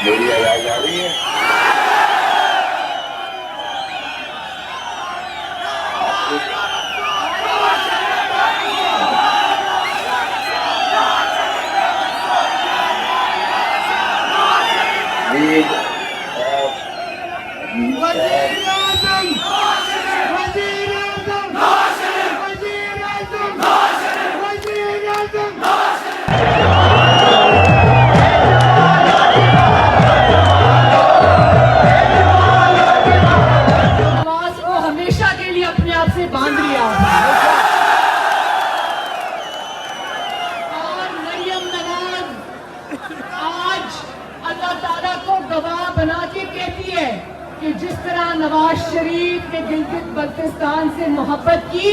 मेरी आवाज आ रही है? बांध लिया और मरियम नवाज आज अल्लाह ताला को गवाह बना के कहती है कि जिस तरह नवाज शरीफ ने गिलगित बल्तिस्तान से मोहब्बत की,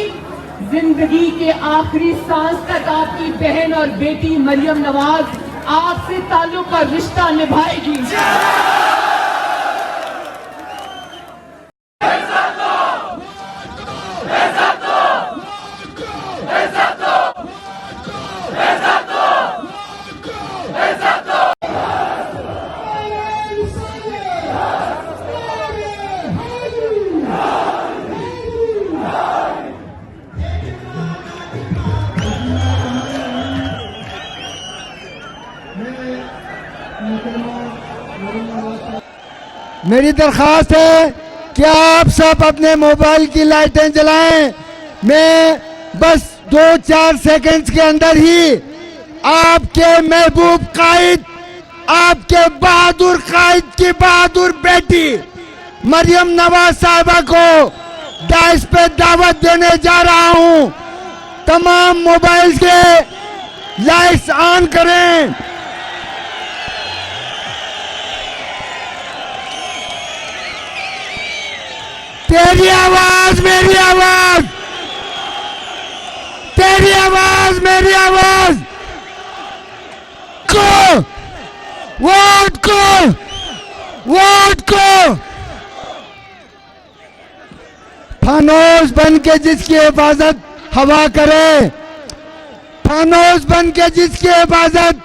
जिंदगी के आखिरी सांस तक आपकी बहन और बेटी मरियम नवाज आपसे ताल्लुक और रिश्ता निभाएगी। मेरी दरख्वास्त है कि आप सब अपने मोबाइल की लाइटें जलाएं। मैं बस 2-4 सेकंड्स के अंदर ही आपके महबूब कायद, आपके बहादुर कायद की बहादुर बेटी मरियम नवाज साहिबा को डाइस पे दावत देने जा रहा हूं। तमाम मोबाइल के लाइट्स ऑन करें। तेरी आवाज मेरी आवाज, तेरी आवाज मेरी आवाज। को वोट को वोट को फानोस बन के जिसकी हिफाजत हवा करे, फानोस बन के जिसकी हिफाजत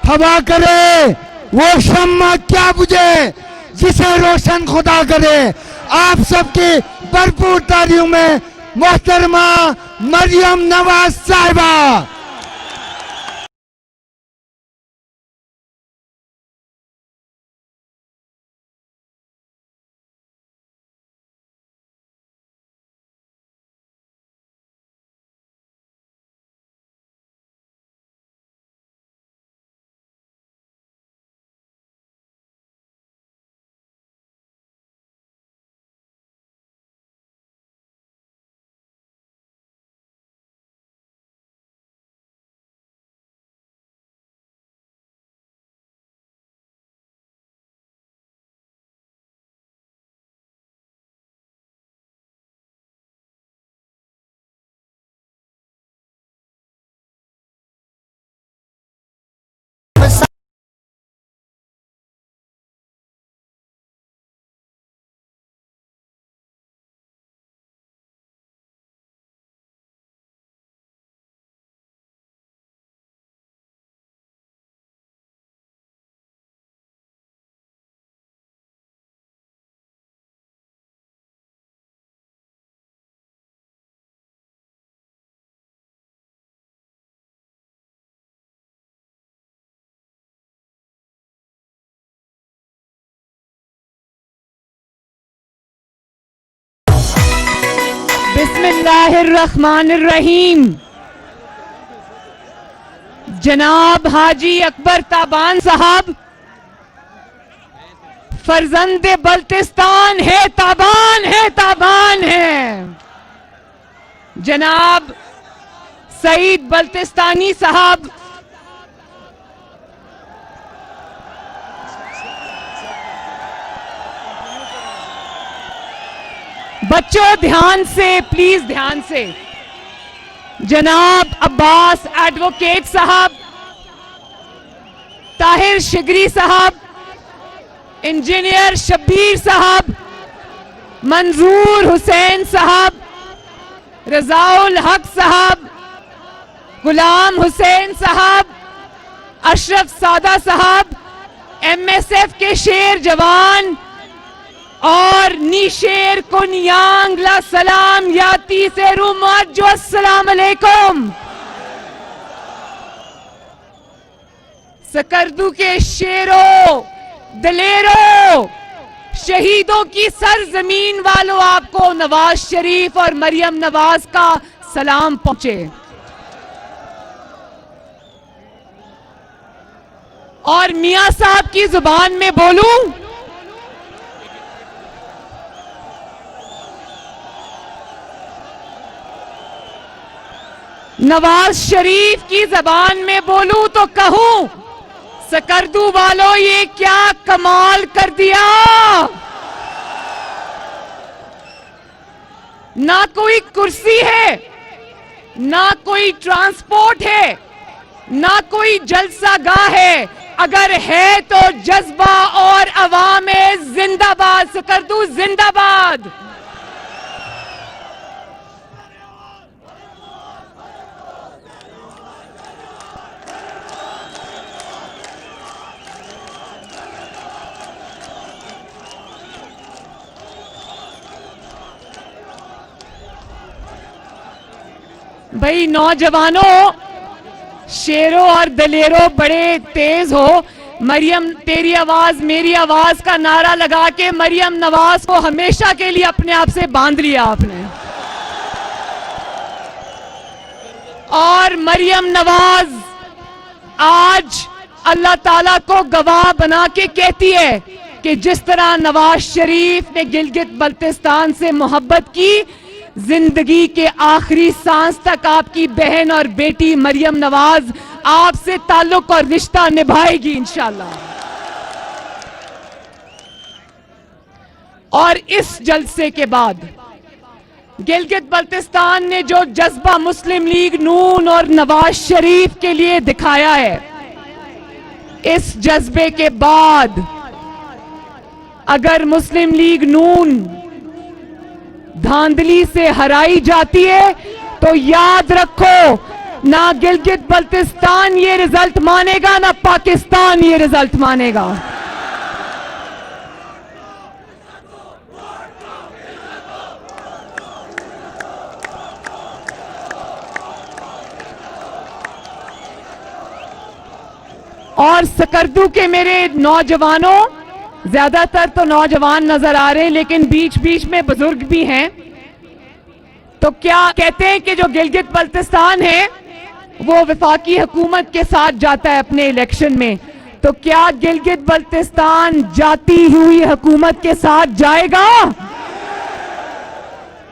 हवा करे, वो शम्मा क्या बुझे जिसे रोशन खुदा करे। आप सबकी भरपूर तालियों में मोहतरमा मरियम नवाज साहिबा। बिस्मिल्लाहिर्रहमानिर्रहीम। जनाब हाजी अकबर ताबान साहब फर्जंदे बल्तिस्तान है, ताबान है, ताबान है। जनाब सईद बल्तिस्तानी साहब बच्चों ध्यान से, प्लीज ध्यान से। जनाब अब्बास एडवोकेट साहब, ताहिर शिगरी साहब, इंजीनियर शब्बीर साहब, मंजूर हुसैन साहब, रजाउल हक साहब, गुलाम हुसैन साहब, अशरफ सादा साहब, MSF के शेर जवान और नीशेर कुनियांग ला सलाम याती से रुमाजो अस्सलाम अलैकुम। सकर्दू के शेरों, दलेरों, शहीदों की सरजमीन वालों, आपको नवाज शरीफ और मरियम नवाज का सलाम पहुंचे। और मियां साहब की जुबान में बोलूं, नवाज शरीफ की जबान में बोलूं तो कहूं, सकर्दू वालों ये क्या कमाल कर दिया। ना कोई कुर्सी है, ना कोई ट्रांसपोर्ट है, ना कोई जलसागाह है, अगर है तो जज्बा और अवामे जिंदाबाद। सकर्दू जिंदाबाद। भाई नौजवानों, शेरों और दलेरों, बड़े तेज हो। मरियम तेरी आवाज मेरी आवाज का नारा लगा के मरियम नवाज को हमेशा के लिए अपने आप से बांध लिया आपने। और मरियम नवाज आज अल्लाह ताला को गवाह बना के कहती है कि जिस तरह नवाज शरीफ ने गिलगित बल्तिस्तान से मोहब्बत की, जिंदगी के आखिरी सांस तक आपकी बहन और बेटी मरियम नवाज आपसे ताल्लुक और रिश्ता निभाएगी इंशाल्लाह। और इस जलसे के बाद गिलगित बल्तिस्तान ने जो जज्बा मुस्लिम लीग नून और नवाज शरीफ के लिए दिखाया है, इस जज्बे के बाद अगर मुस्लिम लीग नून धांधली से हराई जाती है तो याद रखो, ना गिलगित बल्तिस्तान ये रिजल्ट मानेगा, ना पाकिस्तान ये रिजल्ट मानेगा। और सकर्दू के मेरे नौजवानों, ज्यादातर तो नौजवान नजर आ रहे हैं लेकिन बीच बीच में बुजुर्ग भी हैं, तो क्या कहते हैं कि जो गिलगित बल्तिस्तान है वो वफाकी हुकूमत के साथ जाता है अपने इलेक्शन में, तो क्या गिलगित बल्तिस्तान जाती हुई हुकूमत के साथ जाएगा?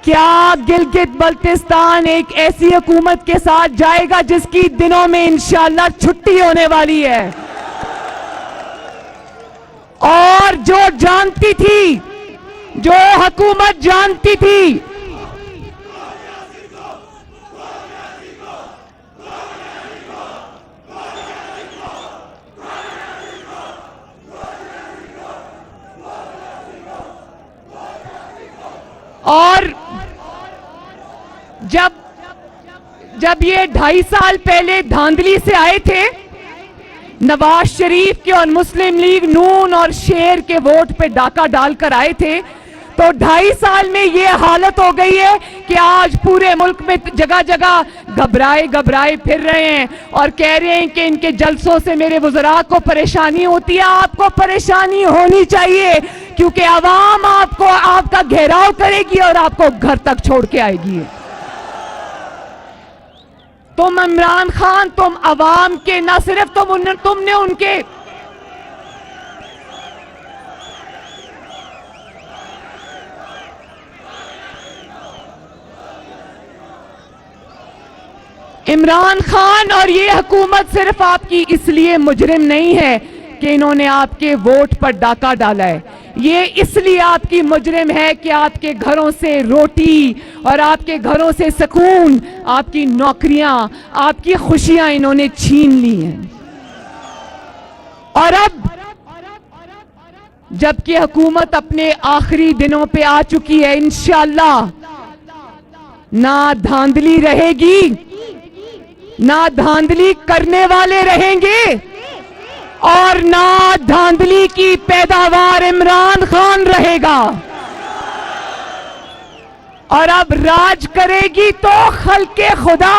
क्या गिलगित बल्तिस्तान एक ऐसी हुकूमत के साथ जाएगा जिसकी दिनों में इंशाअल्लाह छुट्टी होने वाली है? और जो जानती थी, जो हुकूमत जानती थी और जब ये 2.5 साल पहले धांधली से आए थे, नवाज शरीफ के और मुस्लिम लीग नून और शेर के वोट पे डाका डालकर आए थे, तो 2.5 साल में ये हालत हो गई है कि आज पूरे मुल्क में जगह जगह घबराए फिर रहे हैं और कह रहे हैं कि इनके जलसों से मेरे वज़रा को परेशानी होती है। आपको परेशानी होनी चाहिए क्योंकि आवाम आपको आपका घेराव करेगी और आपको घर तक छोड़ के आएगी। तुम इमरान खान, तुम अवाम के ना सिर्फ तुमने उनके इमरान खान और ये हुकूमत सिर्फ आपकी इसलिए मुजरिम नहीं है कि इन्होंने आपके वोट पर डाका डाला है, ये इसलिए आपकी मुजरिम है कि आपके घरों से रोटी और आपके घरों से सुकून, आपकी नौकरियां, आपकी खुशियां इन्होंने छीन ली हैं। और अब जबकि हुकूमत अपने आखिरी दिनों पे आ चुकी है, इंशाअल्लाह ना धांधली रहेगी, ना धांधली करने वाले रहेंगे और ना धांधली की पैदावार इमरान खान रहेगा। और अब राज करेगी तो खल्के खुदा,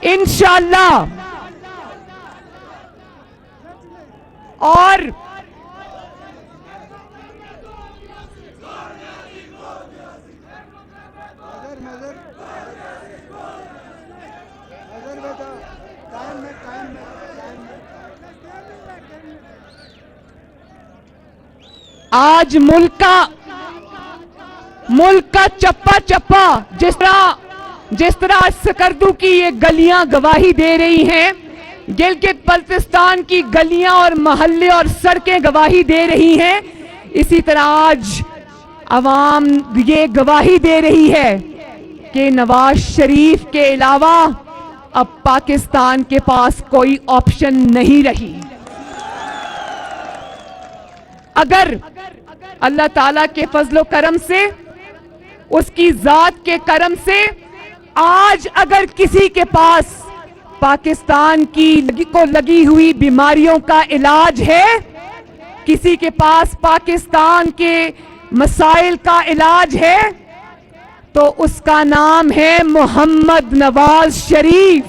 इंशाअल्लाह। और आज मुल्क का चप्पा चप्पा जिस तरह सकरदू की ये गलियां गवाही दे रही हैं, गिलगित बल्तिस्तान की गलियां और मोहल्ले और सड़कें गवाही दे रही हैं, इसी तरह आज अवाम ये गवाही दे रही है कि नवाज शरीफ के अलावा अब पाकिस्तान के पास कोई ऑप्शन नहीं रही। अगर अल्लाह ताला के फजलो करम से, उसकी जात के करम से आज अगर किसी के पास पाकिस्तान को लगी हुई बीमारियों का इलाज है, किसी के पास पाकिस्तान के मसाइल का इलाज है, तो उसका नाम है मोहम्मद नवाज शरीफ।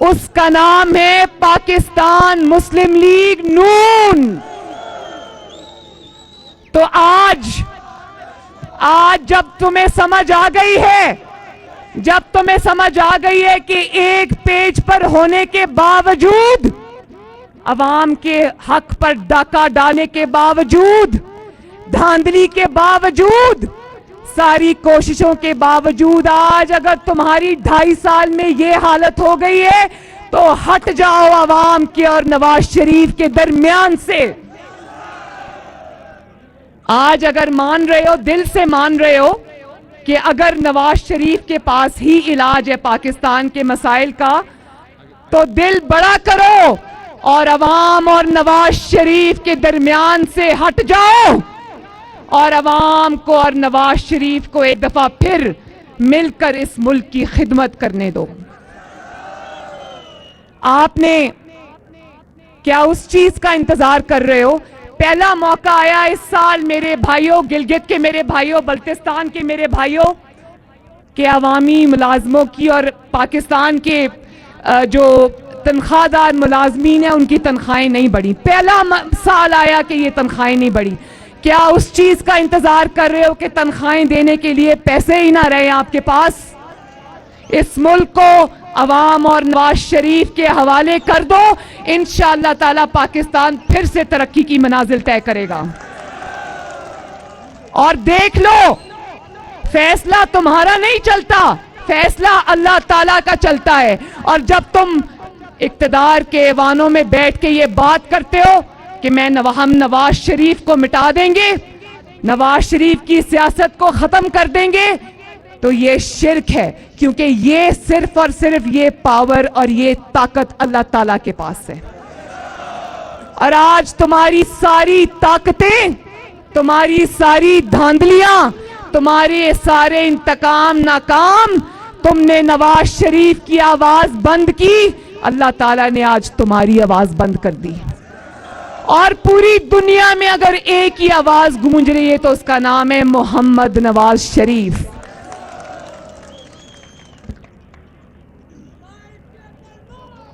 उसका नाम है पाकिस्तान मुस्लिम लीग नून। तो आज जब तुम्हें समझ आ गई है, कि एक पेज पर होने के बावजूद, अवाम के हक पर डाका डालने के बावजूद, धांधली के बावजूद, सारी कोशिशों के बावजूद आज अगर तुम्हारी 2.5 साल में ये हालत हो गई है, तो हट जाओ अवाम के और नवाज शरीफ के दरमियान से। आज अगर मान रहे हो, दिल से मान रहे हो कि अगर नवाज शरीफ के पास ही इलाज है पाकिस्तान के मसाइल का, तो दिल बड़ा करो और अवाम और नवाज शरीफ के दरमियान से हट जाओ और अवाम को और नवाज शरीफ को एक दफा फिर मिलकर इस मुल्क की खिदमत करने दो। आपने क्या उस चीज का इंतजार कर रहे हो? पहला मौका आया इस साल मेरे भाइयों, गिलगित के मेरे भाइयों, बल्तिस्तान के मेरे भाइयों, के अवामी मुलाजमों की और पाकिस्तान के जो तनख्वाहदार मुलाजमीन हैं उनकी तनख्वाहें नहीं बढ़ी। पहला साल आया कि ये तनख्वाहें नहीं बढ़ी। क्या उस चीज का इंतजार कर रहे हो कि तनख्वाहें देने के लिए पैसे ही ना रहे आपके पास? इस मुल्क को अवाम और नवाज शरीफ के हवाले कर दो, इंशाअल्लाह ताला पाकिस्तान फिर से तरक्की की मनाजिल तय करेगा। और देख लो, फैसला तुम्हारा नहीं चलता, फैसला अल्लाह ताला का चलता है। और जब तुम इक्तदार के ऐवानों में बैठ के ये बात करते हो कि हम नवाज शरीफ को मिटा देंगे, नवाज शरीफ की सियासत को खत्म कर देंगे, तो ये शिर्क है, क्योंकि ये सिर्फ और सिर्फ ये पावर और ये ताकत अल्लाह ताला के पास है। और आज तुम्हारी सारी ताकतें, तुम्हारी सारी धांधलियां, तुम्हारे सारे इंतकाम नाकाम, तुमने नवाज शरीफ की आवाज बंद की, अल्लाह ताला ने आज तुम्हारी आवाज बंद कर दी। और पूरी दुनिया में अगर एक ही आवाज गूंज रही है तो उसका नाम है मोहम्मद नवाज शरीफ।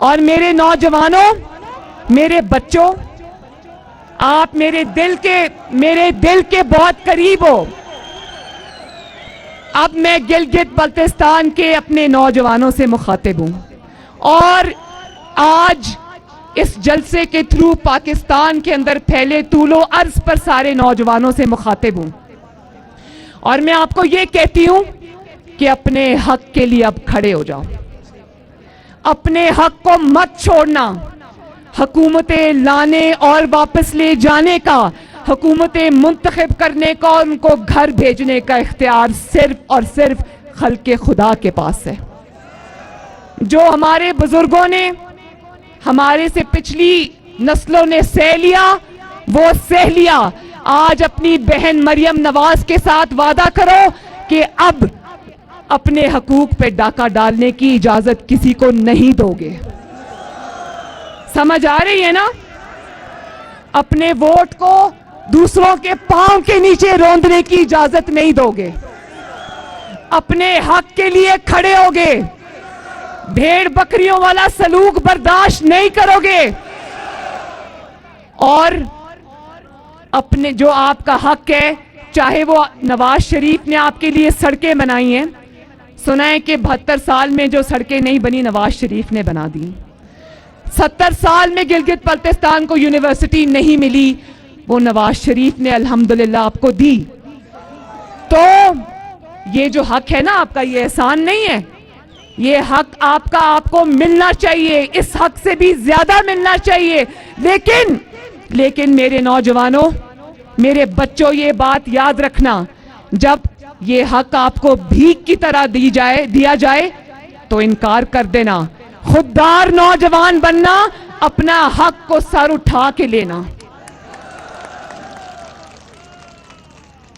और मेरे नौजवानों, मेरे बच्चों, आप मेरे दिल के बहुत करीब हो। अब मैं गिलगित बल्तिस्तान के अपने नौजवानों से मुखातिब हूं और आज इस जलसे के थ्रू पाकिस्तान के अंदर फैले तूलो अर्ज पर सारे नौजवानों से मुखातिब हूं। और मैं आपको ये कहती हूं कि अपने हक के लिए अब खड़े हो जाओ, अपने हक को मत छोड़ना। हुकूमतें लाने और वापस ले जाने का, हुकूमतें मुंतखब करने का और उनको घर भेजने का इख्तियार सिर्फ और सिर्फ खल्के खुदा के पास है। जो हमारे बुजुर्गों ने, हमारे से पिछली नस्लों ने सह लिया, वो सह लिया। आज अपनी बहन मरियम नवाज के साथ वादा करो कि अब अपने हकूक पे डाका डालने की इजाजत किसी को नहीं दोगे। समझ आ रही है ना? अपने वोट को दूसरों के पांव के नीचे रौंदने की इजाजत नहीं दोगे, अपने हक के लिए खड़े होगे, भेड़ बकरियों वाला सलूक बर्दाश्त नहीं करोगे, और अपने जो आपका हक है, चाहे वो नवाज शरीफ ने आपके लिए सड़कें बनाई हैं, सुना है कि 72 साल में जो सड़कें नहीं बनी नवाज शरीफ ने बना दी। 70 साल में गिलगित बल्तिस्तान को यूनिवर्सिटी नहीं मिली, वो नवाज शरीफ ने अल्हम्दुलिल्लाह आपको दी। तो ये जो हक है ना आपका, ये एहसान नहीं है, ये हक आपका आपको मिलना चाहिए, इस हक से भी ज्यादा मिलना चाहिए। लेकिन मेरे नौजवानों, मेरे बच्चों, ये बात याद रखना, जब ये हक आपको भीख की तरह दिया जाए तो इनकार कर देना। खुददार नौजवान बनना, अपना हक को सर उठा के लेना।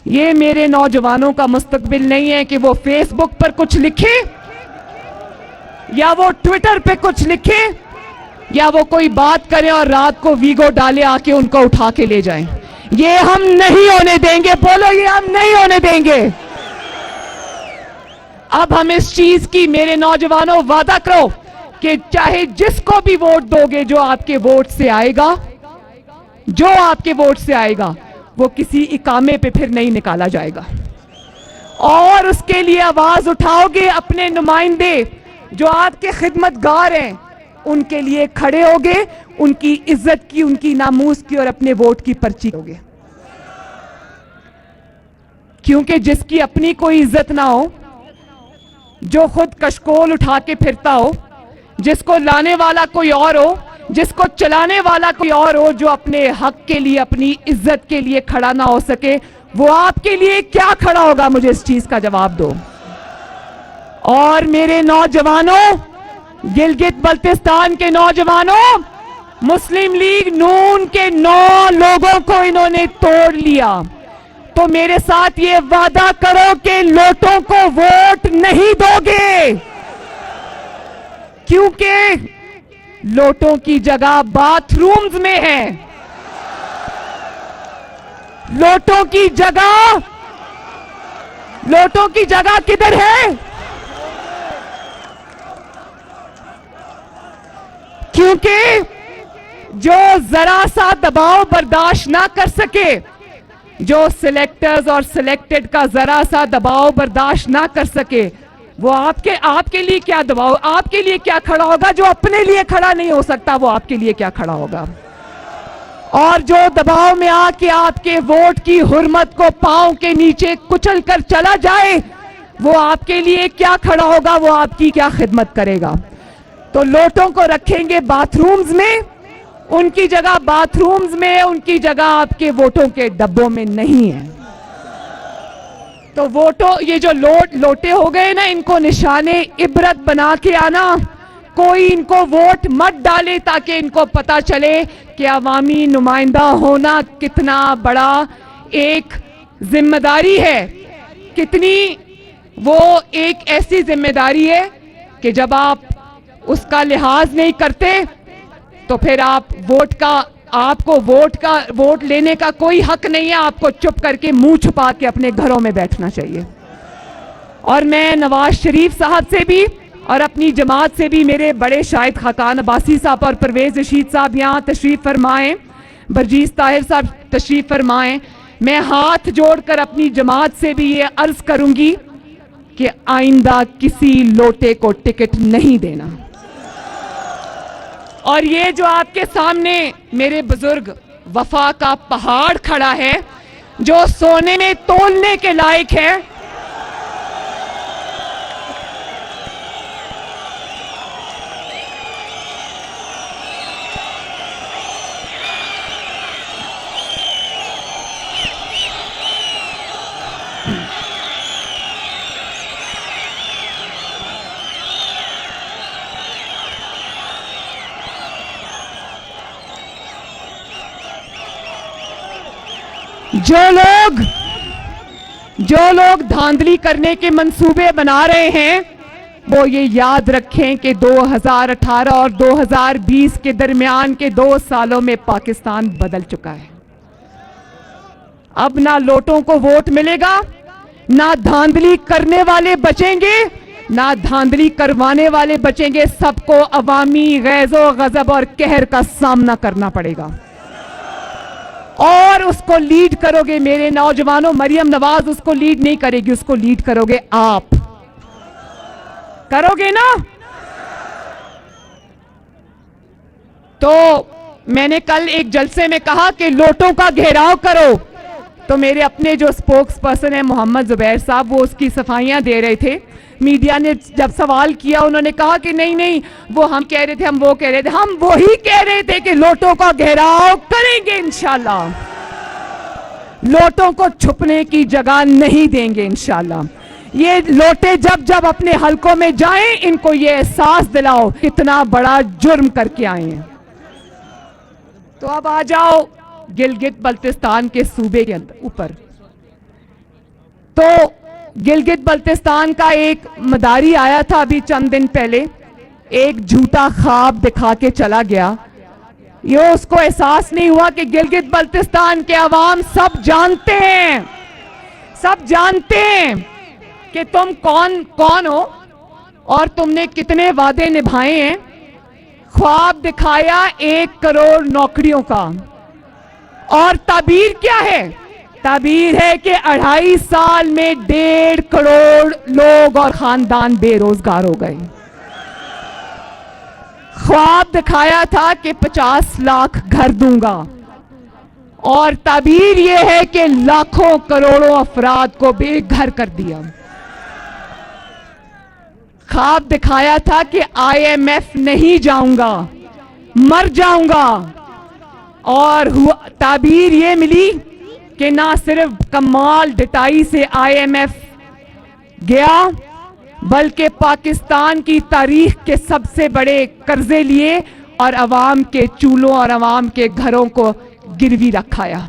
ये मेरे नौजवानों का मुस्तकबिल नहीं है कि वो फेसबुक पर कुछ लिखे या वो ट्विटर पे कुछ लिखे या वो कोई बात करें और रात को वीगो डाले आके उनको उठा के ले जाएं। ये हम नहीं होने देंगे। बोलो, ये हम नहीं होने देंगे। अब हम इस चीज की, मेरे नौजवानों, वादा करो कि चाहे जिसको भी वोट दोगे, जो आपके वोट से आएगा वो किसी इकामे पे फिर नहीं निकाला जाएगा, और उसके लिए आवाज उठाओगे। अपने नुमाइंदे जो आपके खिदमतगार हैं उनके लिए खड़े होगे, उनकी इज्जत की, उनकी नामूस की और अपने वोट की पर्ची होगे। क्योंकि जिसकी अपनी कोई इज्जत ना हो, जो खुद कशकोल उठा के फिरता हो, जिसको लाने वाला कोई और हो, जिसको चलाने वाला कोई और हो, जो अपने हक के लिए, अपनी इज्जत के लिए खड़ा ना हो सके, वो आपके लिए क्या खड़ा होगा? मुझे इस चीज का जवाब दो। और मेरे नौजवानों, गिलगित बल्तिस्तान के नौजवानों, मुस्लिम लीग नून के 9 लोगों को इन्होंने तोड़ लिया। तो मेरे साथ ये वादा करो कि लोटों को वोट नहीं दोगे, क्योंकि लोटों की जगह बाथरूम्स में है। लोटों की जगह किधर है? क्योंकि जो जरा सा दबाव बर्दाश्त ना कर सके, जो सिलेक्टर्स और सिलेक्टेड का जरा सा दबाव बर्दाश्त ना कर सके, वो आपके लिए क्या दबाव, आपके लिए क्या खड़ा होगा? जो अपने लिए खड़ा नहीं हो सकता, वो आपके लिए क्या खड़ा होगा? और जो दबाव में आके आपके वोट की हुर्मत को पांव के नीचे कुचल कर चला जाए, वो आपके लिए क्या खड़ा होगा? वो आपकी क्या खिदमत करेगा? तो लोटों को रखेंगे बाथरूम्स में, उनकी जगह बाथरूम्स में, उनकी जगह आपके वोटों के डब्बों में नहीं है। तो ये जो लोटे हो गए ना, इनको निशाने इबरत बना के आना। कोई इनको वोट मत डाले, ताकि इनको पता चले कि अवामी नुमाइंदा होना कितना बड़ा एक जिम्मेदारी है, कितनी वो एक ऐसी जिम्मेदारी है कि जब आप उसका लिहाज नहीं करते तो फिर आपको वोट लेने का कोई हक नहीं है। आपको चुप करके मुंह छुपा के अपने घरों में बैठना चाहिए। और मैं नवाज शरीफ साहब से भी और अपनी जमात से भी, मेरे बड़े शाहिद खाकान अब्बासी साहब और परवेज रशीद साहब यहाँ तशरीफ फरमाएं, बरजीस ताहिर साहब तशरीफ फरमाएं, मैं हाथ जोड़कर अपनी जमात से भी ये अर्ज करूंगी कि आइंदा किसी लोटे को टिकट नहीं देना। और ये जो आपके सामने मेरे बुजुर्ग वफा का पहाड़ खड़ा है, जो सोने में तोलने के लायक है, जो लोग धांधली करने के मंसूबे बना रहे हैं, वो ये याद रखें कि 2018 और 2020 के दरमियान के 2 सालों में पाकिस्तान बदल चुका है। अब ना लोटों को वोट मिलेगा, ना धांधली करने वाले बचेंगे, ना धांधली करवाने वाले बचेंगे। सबको अवामी गैज़ो गजब और कहर का सामना करना पड़ेगा और उसको लीड करोगे मेरे नौजवानों। मरियम नवाज उसको लीड नहीं करेगी, उसको लीड करोगे आप। करोगे ना? तो मैंने कल एक जलसे में कहा कि लोटों का घेराव करो, तो मेरे अपने जो स्पोक्स पर्सन है मोहम्मद जुबैर साहब, वो उसकी सफाइयां दे रहे थे। मीडिया ने जब सवाल किया, उन्होंने कहा कि नहीं नहीं, वो हम कह रहे थे, हम वो कह रहे थे। हम वही कह रहे थे कि लोटों का घेराव करेंगे इंशाल्लाह, लोटों को छुपने की जगह नहीं देंगे इंशाल्लाह। ये लोटे जब जब अपने हलकों में जाएं, इनको ये एहसास दिलाओ कितना बड़ा जुर्म करके आए हैं। तो अब आ जाओ गिलगित बल्तिस्तान के सूबे के ऊपर। तो गिलगित बल्तिस्तान का एक मदारी आया था अभी चंद दिन पहले, एक झूठा ख्वाब दिखा के चला गया। ये उसको एहसास नहीं हुआ कि गिलगित बल्तिस्तान के अवाम सब जानते हैं, सब जानते हैं कि तुम कौन हो और तुमने कितने वादे निभाए हैं। ख्वाब दिखाया 1 करोड़ नौकरियों का, और ताबीर क्या है? ताबीर है कि 2.5 साल में 1.5 करोड़ लोग और खानदान बेरोजगार हो गए। ख्वाब दिखाया था कि 50 लाख घर दूंगा, और ताबीर यह है कि लाखों करोड़ों अफराद को बेघर कर दिया। ख्वाब दिखाया था कि IMF नहीं जाऊंगा, मर जाऊंगा, और ताबीर ये मिली कि ना सिर्फ कमाल डटाई से IMF गया, बल्कि पाकिस्तान की तारीख के सबसे बड़े कर्जे लिए और अवाम के चूल्हों और अवाम के घरों को गिरवी रखाया।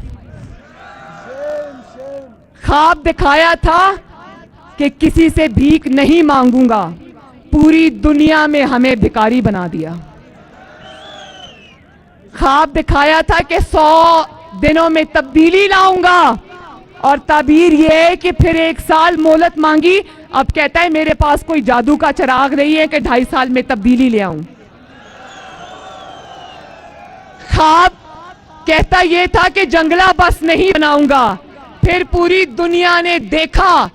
ख्वाब दिखाया था कि किसी से भीख नहीं मांगूंगा, पूरी दुनिया में हमें भिखारी बना दिया। ख्वाब दिखाया था कि 100 दिनों में तब्दीली लाऊंगा, और ताबीर यह है कि फिर 1 साल मोहलत मांगी। अब कहता है मेरे पास कोई जादू का चिराग नहीं है कि 2.5 साल में तब्दीली ले आऊं। ख्वाब कहता यह था कि जंगला बस नहीं बनाऊंगा, फिर पूरी दुनिया ने देखा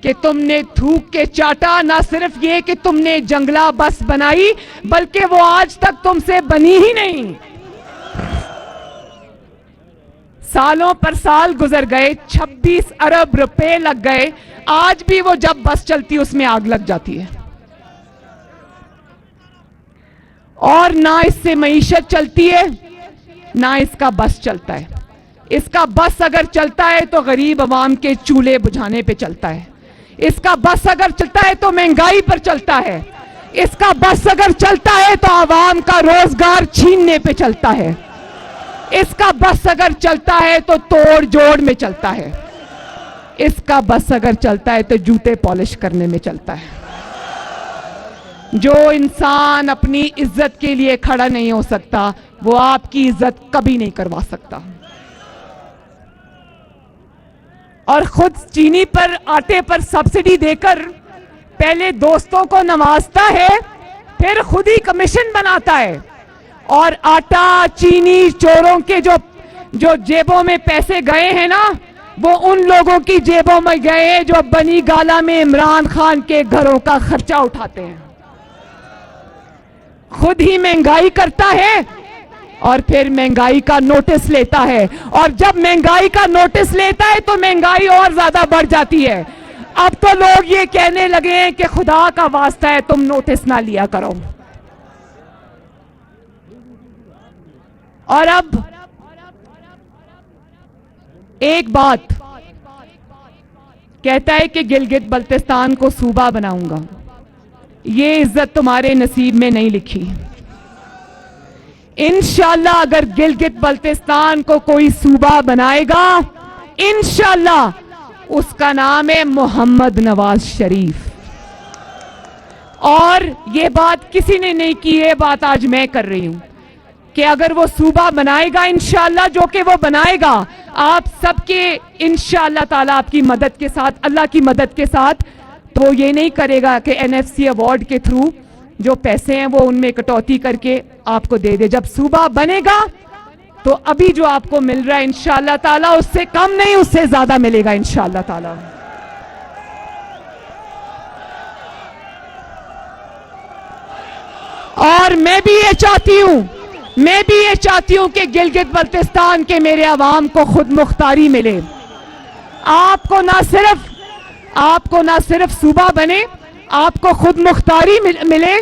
कि तुमने थूक के चाटा। ना सिर्फ ये कि तुमने जंगला बस बनाई, बल्कि वो आज तक तुमसे बनी ही नहीं। सालों पर साल गुजर गए, 26 अरब रुपए लग गए, आज भी वो जब बस चलती उसमें आग लग जाती है। और ना इससे मईशत चलती है, ना इसका बस चलता है। इसका बस अगर चलता है तो गरीब अवाम के चूल्हे बुझाने पे चलता है। इसका बस अगर चलता है तो महंगाई पर चलता है। इसका बस अगर चलता है तो आवाम का रोजगार छीनने पे चलता है। इसका बस अगर चलता है तो तोड़ जोड़ में चलता है। इसका बस अगर चलता है तो जूते पॉलिश करने में चलता है। जो इंसान अपनी इज्जत के लिए खड़ा नहीं हो सकता, वो आपकी इज्जत कभी नहीं करवा सकता। और खुद चीनी पर, आटे पर सब्सिडी देकर पहले दोस्तों को नवाजता है, फिर खुद ही कमीशन बनाता है। और आटा चीनी चोरों के जो जेबों में पैसे गए हैं ना, वो उन लोगों की जेबों में गए हैं जो बनी गाला में इमरान खान के घरों का खर्चा उठाते हैं। खुद ही महंगाई करता है और फिर महंगाई का नोटिस लेता है, और जब महंगाई का नोटिस लेता है तो महंगाई और ज्यादा बढ़ जाती है। अब तो लोग ये कहने लगे हैं कि खुदा का वास्ता है तुम नोटिस ना लिया करो। और अब एक बात कहता है कि गिलगित बल्तिस्तान को सूबा बनाऊंगा। ये इज्जत तुम्हारे नसीब में नहीं लिखी। इंशाल्लाह अगर गिलगित बल्तिस्तान को कोई सूबा बनाएगा, इंशाल्लाह उसका नाम है मोहम्मद नवाज शरीफ। और ये बात किसी ने नहीं की, ये बात आज मैं कर रही हूं कि अगर वो सूबा बनाएगा इंशाअल्लाह, जो कि वो बनाएगा आप सबके इंशाअल्लाह ताला आपकी मदद के साथ, अल्लाह की मदद के साथ, तो ये नहीं करेगा कि एनएफसी अवार्ड के थ्रू जो पैसे हैं वो उनमें कटौती करके आपको दे दे। जब सूबा बनेगा तो अभी जो आपको मिल रहा है इंशाअल्लाह ताला उससे कम नहीं, उससे ज्यादा मिलेगा इंशाअल्लाह ताला। और मैं भी ये चाहती हूं कि गिलगित बल्तिस्तान के मेरे अवाम को खुद मुख्तारी मिले। आपको ना सिर्फ सूबा बने, आपको खुद मुख्तारी मिले।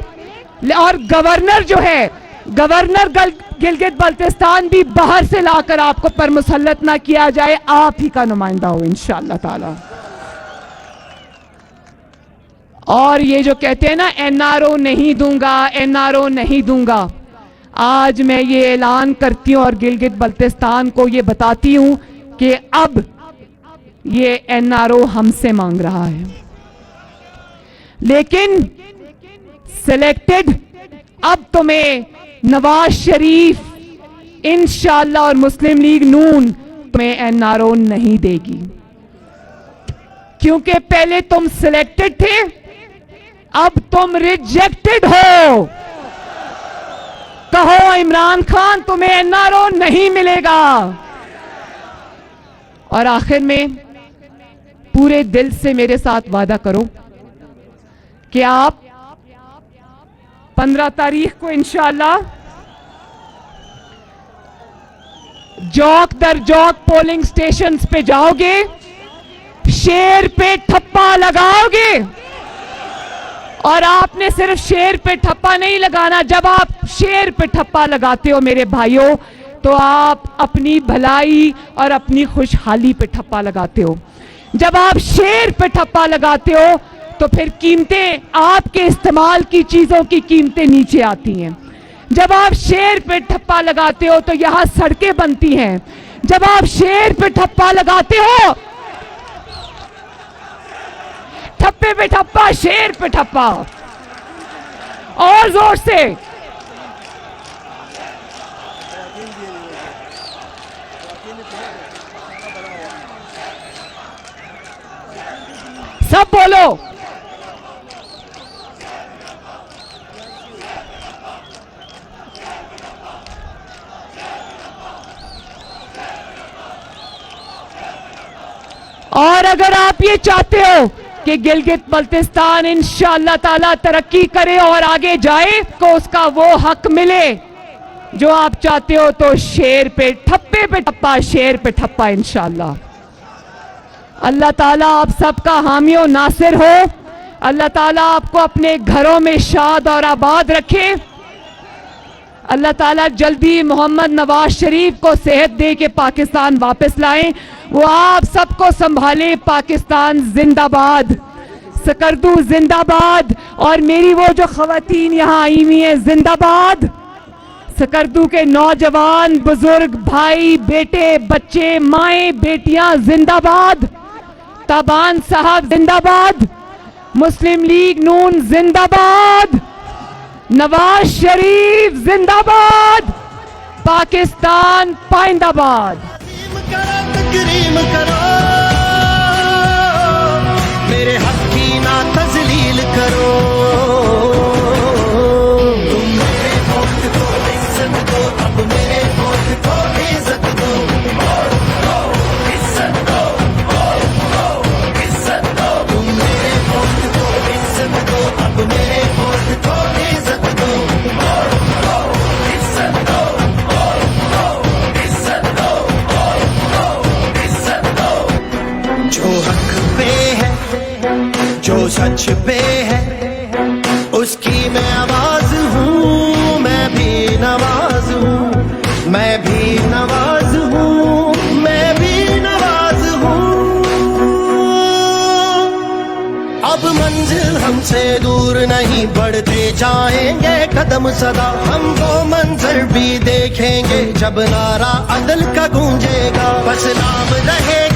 और गवर्नर जो है, गवर्नर गिलगित बल्तिस्तान भी बाहर से लाकर आपको पर मुसल्लत ना किया जाए, आप ही का नुमाइंदा हो इंशाअल्लाह ताला। और ये जो कहते हैं ना एनआरओ नहीं दूंगा, आज मैं ये ऐलान करती हूं और गिलगित बल्तिस्तान को ये बताती हूं कि अब ये एनआरओ हमसे मांग रहा है, लेकिन सिलेक्टेड अब तुम्हें नवाज शरीफ इंशाअल्लाह और मुस्लिम लीग नून तुम्हें एनआरओ नहीं देगी, क्योंकि पहले तुम सिलेक्टेड थे, अब तुम रिजेक्टेड हो। कहो इमरान खान तुम्हें एनआरओ नहीं मिलेगा। और आखिर में पूरे दिल से मेरे साथ वादा करो कि आप 15 तारीख को इंशाअल्लाह जौक दर जौक पोलिंग स्टेशंस पे जाओगे, शेर पे ठप्पा लगाओगे। और आपने सिर्फ शेर पे ठप्पा नहीं लगाना, जब आप शेर पे ठप्पा लगाते हो मेरे भाइयों, तो आप अपनी भलाई और अपनी खुशहाली पे ठप्पा लगाते हो। जब आप शेर पे ठप्पा लगाते हो तो फिर कीमतें, आपके इस्तेमाल की चीजों की कीमतें नीचे आती हैं। जब आप शेर पे ठप्पा लगाते हो तो यहां सड़कें बनती हैं। जब आप शेर पे ठप्पा लगाते हो, ठप्पे पे ठप्पा, शेर पे ठप्पा, और जोर से सब बोलो। और अगर आप ये चाहते हो कि गिलगित बल्तिस्तान इंशाअल्लाह ताला तरक्की करे और आगे जाए, को उसका वो हक मिले जो आप चाहते हो, तो शेर पे ठप्पे पे ठप्पा, शेर पे ठप्पा इंशाअल्लाह। अल्लाह ताला आप सबका हामी और नासिर हो। अल्लाह ताला आपको अपने घरों में शाद और आबाद रखे। अल्लाह ताला जल्दी मोहम्मद नवाज शरीफ को सेहत दे के पाकिस्तान वापस लाएं, वो आप सबको संभाले। पाकिस्तान जिंदाबाद, सकरदू जिंदाबाद, और मेरी वो जो खवातीन यहाँ आई हुई हैं जिंदाबाद। सकरदू के नौजवान, बुजुर्ग, भाई, बेटे, बच्चे, माएं, बेटियां जिंदाबाद। ताबान साहब जिंदाबाद। मुस्लिम लीग नून जिंदाबाद। नवाज शरीफ जिंदाबाद। पाकिस्तान पाइंदाबाद। मेरे हक की ना तजलील करो, तुम मेरे वोट को इज्जत दो, अब मेरे वोट को इज्जत दो, इज्जत दो, इज्जत दो, तुम मेरे वोट को इज्जत दो, अब मेरे वोट को इज्जत दो, इज्जत दो, इज्जत दो, जो हक पे है, जो सच पे है, उसकी मैं आवाज हूँ, मैं भी नवाज हूँ, मैं भी नवाज हूँ, मैं भी नवाज हूँ। अब मंजिल हमसे दूर नहीं, बढ़ते जाएंगे कदम सदा, हम वो मंजर भी देखेंगे जब नारा अदल का गूंजेगा, बस नाम रहेगा